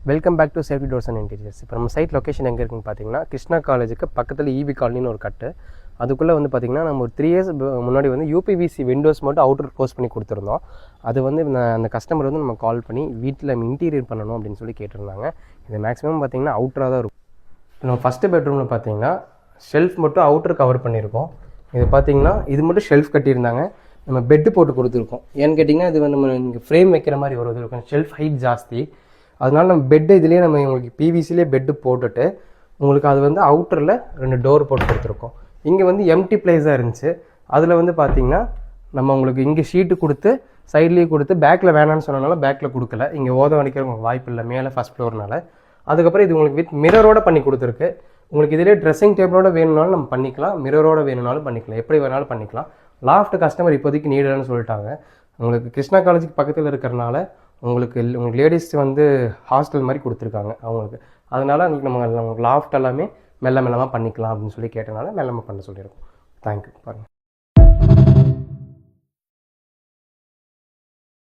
Welcome back to safety doors and interiors. இப்போ நம்ம side location எங்கே இருக்குன்னு பார்த்தீங்கன்னா, கிருஷ்ணா காலேஜுக்கு பக்கத்தில் ஈபி காலனின்னு ஒரு கட்டு. அதுக்குள்ளே வந்து பார்த்திங்கன்னா, நம்ம ஒரு 3 இயர்ஸ் முன்னாடி வந்து யூபிவிசி விண்டோஸ் மட்டும் அவுட்டர் க்ளோஸ் பண்ணி கொடுத்துருந்தோம். அது வந்து அந்த கஸ்டமர் வந்து நம்ம கால் பண்ணி வீட்டில் இன்டீரியர் பண்ணணும் அப்படின்னு சொல்லி கேட்டிருந்தாங்க. இது மேக்ஸிமம் பார்த்திங்கன்னா அவுட்டராக தான் இருக்கும். நம்ம ஃபஸ்ட்டு பெட்ரூமில் பார்த்திங்கன்னா ஷெல்ஃப் மட்டும் அவுட்டர் கவர் பண்ணியிருக்கோம். இது பார்த்திங்கன்னா இது மட்டும் ஷெல்ஃப் கட்டியிருந்தாங்க. நம்ம பெட்டு போட்டு கொடுத்துருக்கோம். ஏன்னு கேட்டிங்கன்னா, இது நம்ம இங்கே ஃப்ரேம் வைக்கிற மாதிரி ஒரு இது இருக்கும். ஷெல்ஃப் ஹைட் ஜாஸ்தி, அதனால நம்ம பெட்டு இதுலேயே நம்ம உங்களுக்கு பிவிசிலே பெட்டு போட்டுட்டு உங்களுக்கு அது வந்து அவுட்டரில் 2 டோர் போட்டு கொடுத்துருக்கோம். இங்கே வந்து எம்டி பிளேஸாக இருந்துச்சு. அதில் வந்து பார்த்திங்கன்னா நம்ம உங்களுக்கு இங்கே ஷீட்டு கொடுத்து சைட்லேயே கொடுத்து பேக்கில் வேணான்னு சொன்னனால பேக்கில் கொடுக்கல. இங்கே ஓதம் அடிக்கிற உங்களுக்கு வாய்ப்பு இல்லை மேலே ஃபஸ்ட் ஃப்ளோர்னால. அதுக்கப்புறம் இது உங்களுக்கு வித் மிரரோடு பண்ணி கொடுத்துருக்கு. உங்களுக்கு இதிலே ட்ரெஸ்ஸிங் டேபிளோட வேணும்னாலும் நம்ம பண்ணிக்கலாம், மிரரோட வேணும்னாலும் பண்ணிக்கலாம், எப்படி வேணாலும் பண்ணிக்கலாம். லாஃப்ட் கஸ்டமர் இப்போதைக்கு நீடன்னு சொல்லிட்டாங்க. உங்களுக்கு கிருஷ்ணா காலேஜுக்கு பக்கத்தில் இருக்கிறனால உங்களுக்கு லேடிஸ் வந்து ஹாஸ்டல் மாதிரி கொடுத்துருக்காங்க அவங்களுக்கு. அதனால் உங்களுக்கு லாஃப்ட் எல்லாமே மெல்ல மெல்லமாக பண்ணிக்கலாம் அப்படின்னு சொல்லி கேட்டனால மெல்லமாக பண்ண சொல்லியிருக்கோம். தேங்க்யூ. பாருங்கள்.